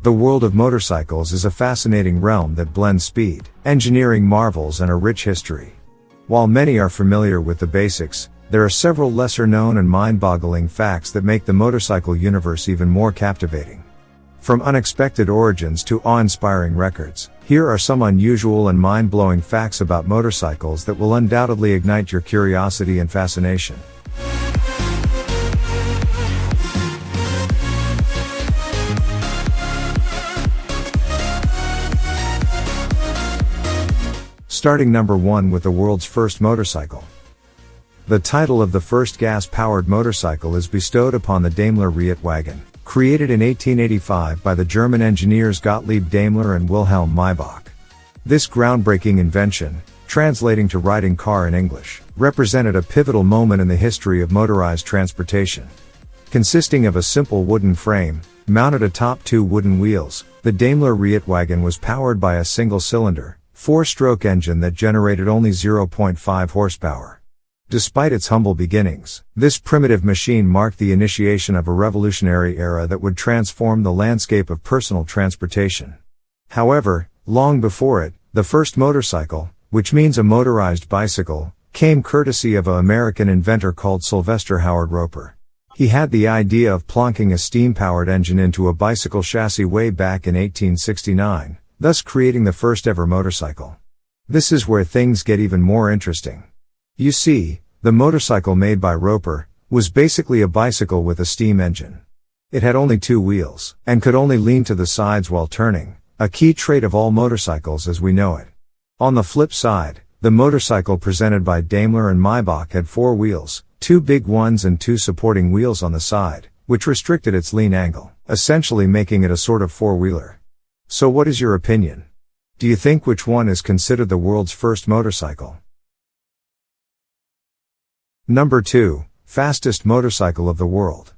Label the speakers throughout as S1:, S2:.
S1: The world of motorcycles is a fascinating realm that blends speed, engineering marvels and a rich history. While many are familiar with the basics, there are several lesser-known and mind-boggling facts that make the motorcycle universe even more captivating. From unexpected origins to awe-inspiring records, here are some unusual and mind-blowing facts about motorcycles that will undoubtedly ignite your curiosity and fascination. Starting number 1 with the world's first motorcycle. The title of the first gas-powered motorcycle is bestowed upon the Daimler Reitwagen, created in 1885 by the German engineers Gottlieb Daimler and Wilhelm Maybach. This groundbreaking invention, translating to riding car in English, represented a pivotal moment in the history of motorized transportation. Consisting of a simple wooden frame, mounted atop 2 wooden wheels, the Daimler Reitwagen was powered by a single-cylinder, 4-stroke engine that generated only 0.5 horsepower. Despite its humble beginnings, this primitive machine marked the initiation of a revolutionary era that would transform the landscape of personal transportation. However, long before it, the first motorcycle, which means a motorized bicycle, came courtesy of an American inventor called Sylvester Howard Roper. He had the idea of plonking a steam-powered engine into a bicycle chassis way back in 1869, thus creating the first ever motorcycle. This is where things get even more interesting. You see, the motorcycle made by Roper was basically a bicycle with a steam engine. It had only 2 wheels, and could only lean to the sides while turning, a key trait of all motorcycles as we know it. On the flip side, the motorcycle presented by Daimler and Maybach had 4 wheels, 2 big ones and 2 supporting wheels on the side, which restricted its lean angle, essentially making it a sort of four-wheeler. So what is your opinion? Do you think which one is considered the world's first motorcycle? Number 2, fastest motorcycle of the world.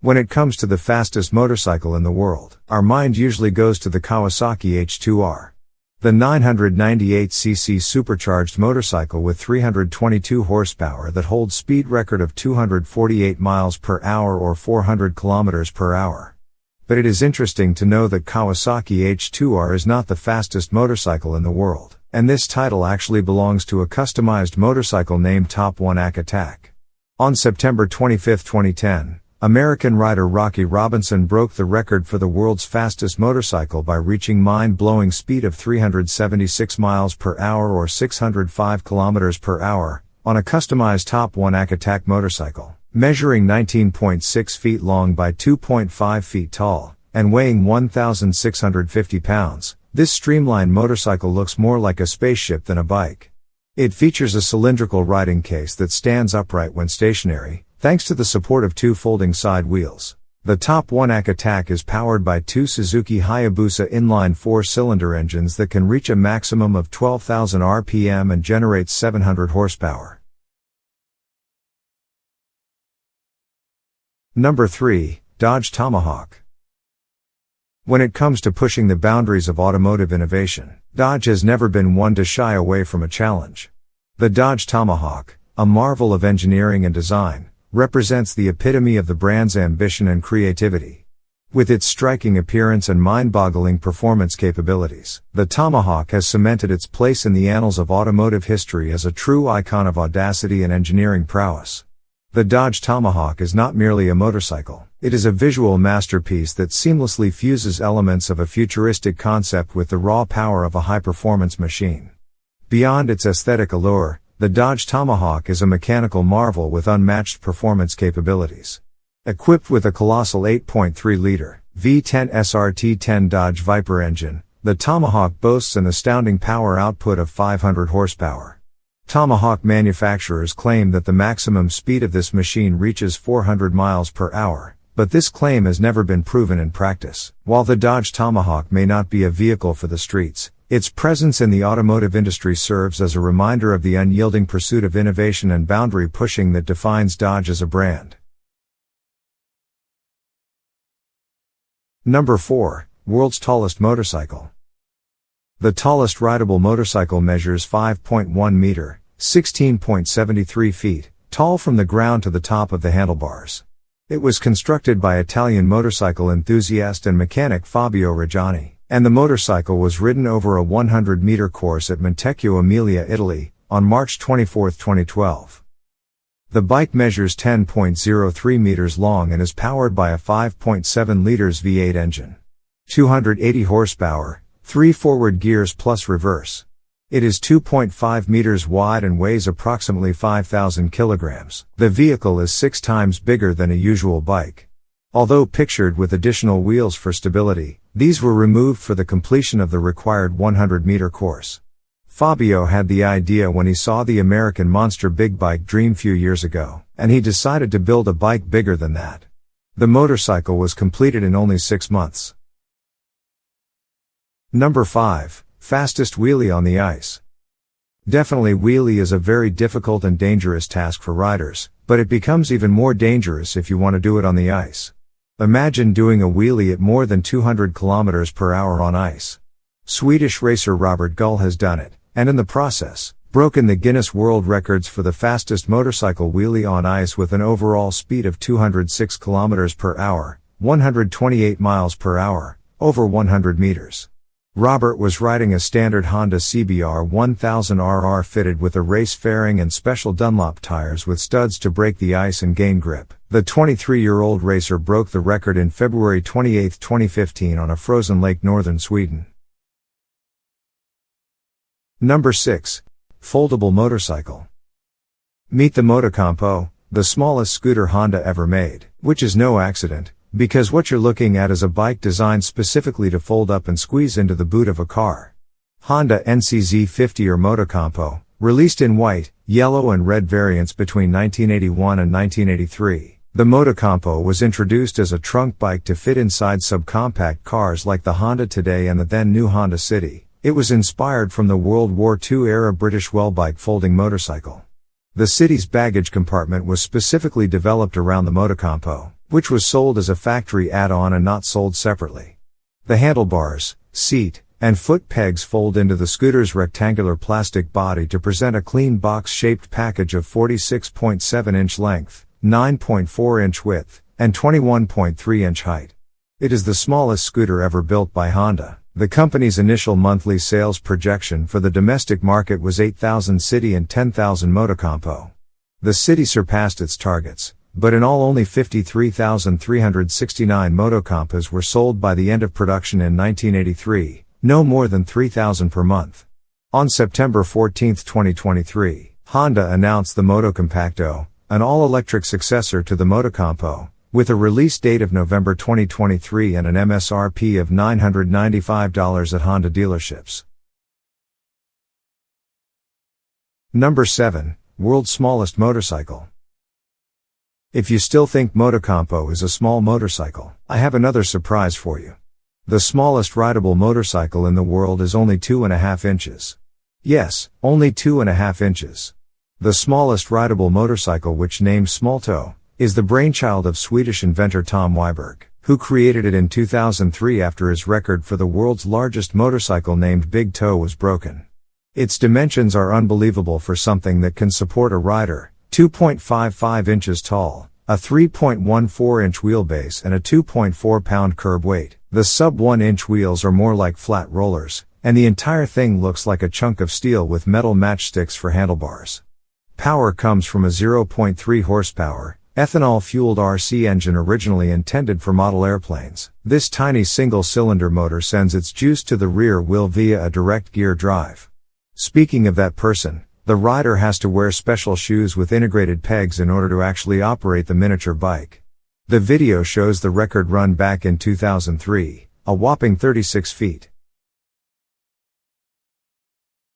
S1: When it comes to the fastest motorcycle in the world, our mind usually goes to the Kawasaki H2R. The 998cc supercharged motorcycle with 322 horsepower that holds speed record of 248 miles per hour or 400 kilometers per hour. But it is interesting to know that Kawasaki H2R is not the fastest motorcycle in the world, and this title actually belongs to a customized motorcycle named Top 1 Attack. On September 25, 2010, American rider Rocky Robinson broke the record for the world's fastest motorcycle by reaching mind-blowing speed of 376 miles per hour or 605 kilometers per hour, on a customized Top 1 Attack motorcycle, measuring 19.6 feet long by 2.5 feet tall, and weighing 1,650 pounds. This streamlined motorcycle looks more like a spaceship than a bike. It features a cylindrical riding case that stands upright when stationary, thanks to the support of 2 folding side wheels. The Top 1 Attack is powered by 2 Suzuki Hayabusa inline 4-cylinder engines that can reach a maximum of 12,000 RPM and generates 700 horsepower. Number 3, Dodge Tomahawk. When it comes to pushing the boundaries of automotive innovation, Dodge has never been one to shy away from a challenge. The Dodge Tomahawk, a marvel of engineering and design, represents the epitome of the brand's ambition and creativity. With its striking appearance and mind-boggling performance capabilities, the Tomahawk has cemented its place in the annals of automotive history as a true icon of audacity and engineering prowess. The Dodge Tomahawk is not merely a motorcycle, it is a visual masterpiece that seamlessly fuses elements of a futuristic concept with the raw power of a high-performance machine. Beyond its aesthetic allure, the Dodge Tomahawk is a mechanical marvel with unmatched performance capabilities. Equipped with a colossal 8.3-liter V10 SRT10 Dodge Viper engine, the Tomahawk boasts an astounding power output of 500 horsepower. Tomahawk manufacturers claim that the maximum speed of this machine reaches 400 miles per hour, but this claim has never been proven in practice. While the Dodge Tomahawk may not be a vehicle for the streets, its presence in the automotive industry serves as a reminder of the unyielding pursuit of innovation and boundary pushing that defines Dodge as a brand. Number 4, world's tallest motorcycle. The tallest rideable motorcycle measures 5.1 meter, 16.73 feet, tall from the ground to the top of the handlebars. It was constructed by Italian motorcycle enthusiast and mechanic Fabio Reggiani, and the motorcycle was ridden over a 100-meter course at Montecchio Emilia, Italy, on March 24, 2012. The bike measures 10.03 meters long and is powered by a 5.7 liters V8 engine. 280 horsepower, 3 forward gears plus reverse. It is 2.5 meters wide and weighs approximately 5,000 kilograms. The vehicle is 6 times bigger than a usual bike. Although pictured with additional wheels for stability, these were removed for the completion of the required 100-meter course. Fabio had the idea when he saw the American Monster Big Bike Dream few years ago, and he decided to build a bike bigger than that. The motorcycle was completed in only 6 months. Number 5. Fastest wheelie on the ice. Definitely wheelie is a very difficult and dangerous task for riders, but it becomes even more dangerous if you want to do it on the ice. Imagine doing a wheelie at more than 200 km per hour on ice. Swedish racer Robert Gull has done it, and in the process, broken the Guinness World Records for the fastest motorcycle wheelie on ice with an overall speed of 206 km per hour, 128 miles per hour, over 100 meters. Robert was riding a standard Honda CBR 1000RR fitted with a race fairing and special Dunlop tires with studs to break the ice and gain grip. The 23-year-old racer broke the record in February 28, 2015 on a frozen lake northern Sweden. Number 6. Foldable Motorcycle. Meet the Motocampo, the smallest scooter Honda ever made, which is no accident, because what you're looking at is a bike designed specifically to fold up and squeeze into the boot of a car. Honda NCZ50 or Motocampo, released in white, yellow and red variants between 1981 and 1983. The Motocampo was introduced as a trunk bike to fit inside subcompact cars like the Honda Today and the then new Honda City. It was inspired from the World War II-era British Wellbike folding motorcycle. The City's baggage compartment was specifically developed around the Motocampo, which was sold as a factory add-on and not sold separately. The handlebars, seat, and foot pegs fold into the scooter's rectangular plastic body to present a clean box-shaped package of 46.7-inch length, 9.4-inch width, and 21.3-inch height. It is the smallest scooter ever built by Honda. The company's initial monthly sales projection for the domestic market was 8,000 City and 10,000 Motocampo. The City surpassed its targets, but in all only 53,369 Motocampas were sold by the end of production in 1983, no more than 3,000 per month. On September 14, 2023, Honda announced the Motocompacto, an all-electric successor to the Motocampo, with a release date of November 2023 and an MSRP of $995 at Honda dealerships. Number 7. World's smallest motorcycle. If you still think Motocampo is a small motorcycle, I have another surprise for you. The smallest rideable motorcycle in the world is only 2.5 inches. Yes, only 2.5 inches. The smallest rideable motorcycle, which named Smalltoe, is the brainchild of Swedish inventor Tom Wiberg, who created it in 2003 after his record for the world's largest motorcycle named Big Toe was broken. Its dimensions are unbelievable for something that can support a rider, 2.55 inches tall, a 3.14-inch wheelbase and a 2.4-pound curb weight. The sub-1-inch wheels are more like flat rollers, and the entire thing looks like a chunk of steel with metal matchsticks for handlebars. Power comes from a 0.3 horsepower, ethanol-fueled RC engine originally intended for model airplanes. This tiny single-cylinder motor sends its juice to the rear wheel via a direct gear drive. Speaking of that person, the rider has to wear special shoes with integrated pegs in order to actually operate the miniature bike. The video shows the record run back in 2003, a whopping 36 feet.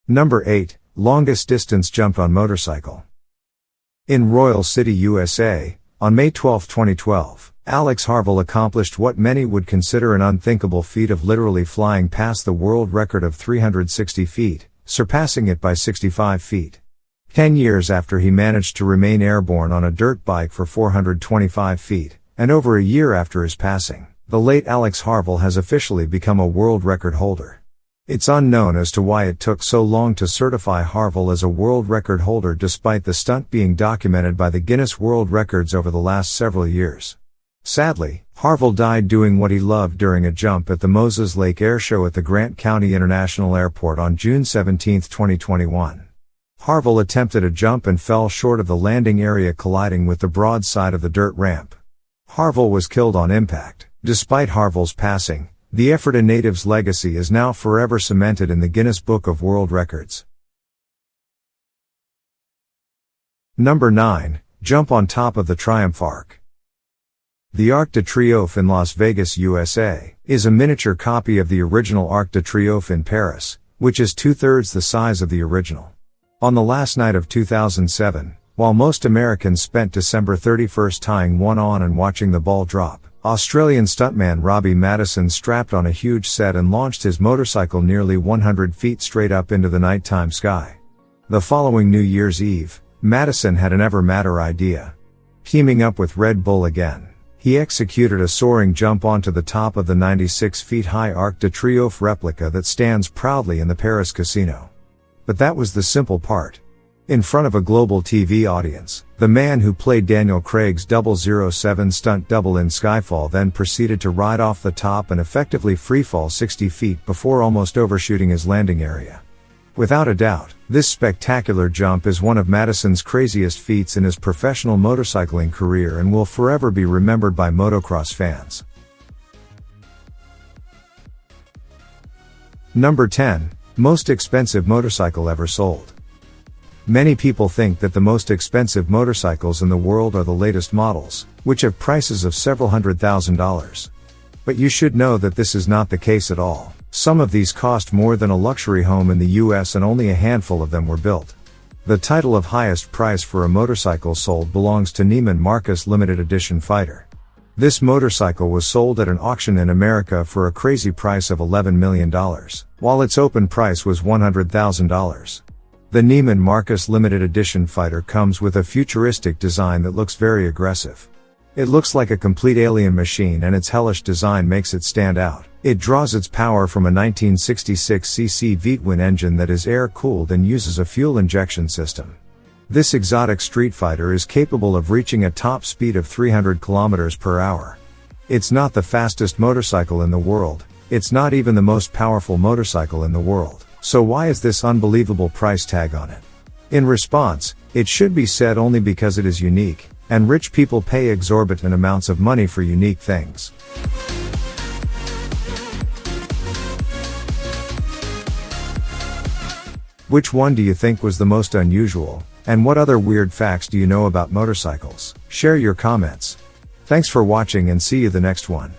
S1: Number 8. Longest distance jumped on motorcycle. In Royal City, USA, on May 12, 2012, Alex Harville accomplished what many would consider an unthinkable feat of literally flying past the world record of 360 feet, surpassing it by 65 feet. 10 years after he managed to remain airborne on a dirt bike for 425 feet, and over a year after his passing, the late Alex Harville has officially become a world record holder. It's unknown as to why it took so long to certify Harville as a world record holder despite the stunt being documented by the Guinness World Records over the last several years. Sadly, Harville died doing what he loved during a jump at the Moses Lake Air Show at the Grant County International Airport on June 17, 2021. Harville attempted a jump and fell short of the landing area, colliding with the broad side of the dirt ramp. Harville was killed on impact. Despite Harville's passing, the Ephrata native's legacy is now forever cemented in the Guinness Book of World Records. Number 9. Jump on top of the Triumph Arc. The Arc de Triomphe in Las Vegas, USA, is a miniature copy of the original Arc de Triomphe in Paris, which is 2/3 the size of the original. On the last night of 2007, while most Americans spent December 31 tying one on and watching the ball drop, Australian stuntman Robbie Madison strapped on a huge set and launched his motorcycle nearly 100 feet straight up into the nighttime sky. The following New Year's Eve, Madison had an ever madder idea. Teaming up with Red Bull again, he executed a soaring jump onto the top of the 96 feet high Arc de Triomphe replica that stands proudly in the Paris casino. But that was the simple part. In front of a global TV audience, the man who played Daniel Craig's 007 stunt double in Skyfall then proceeded to ride off the top and effectively freefall 60 feet before almost overshooting his landing area. Without a doubt, this spectacular jump is one of Madison's craziest feats in his professional motorcycling career and will forever be remembered by motocross fans. Number 10. Most expensive motorcycle ever sold. Many people think that the most expensive motorcycles in the world are the latest models, which have prices of several $100,000. But you should know that this is not the case at all. Some of these cost more than a luxury home in the US and only a handful of them were built. The title of highest price for a motorcycle sold belongs to Neiman Marcus Limited Edition Fighter. This motorcycle was sold at an auction in America for a crazy price of $11 million, while its open price was $100,000. The Neiman Marcus Limited Edition Fighter comes with a futuristic design that looks very aggressive. It looks like a complete alien machine and its hellish design makes it stand out. It draws its power from a 1966cc V-twin engine that is air-cooled and uses a fuel injection system. This exotic street fighter is capable of reaching a top speed of 300 km per hour. It's not the fastest motorcycle in the world, it's not even the most powerful motorcycle in the world, so why is this unbelievable price tag on it? In response, it should be said only because it is unique, and rich people pay exorbitant amounts of money for unique things. Which one do you think was the most unusual, and what other weird facts do you know about motorcycles? Share your comments. Thanks for watching and see you the next one.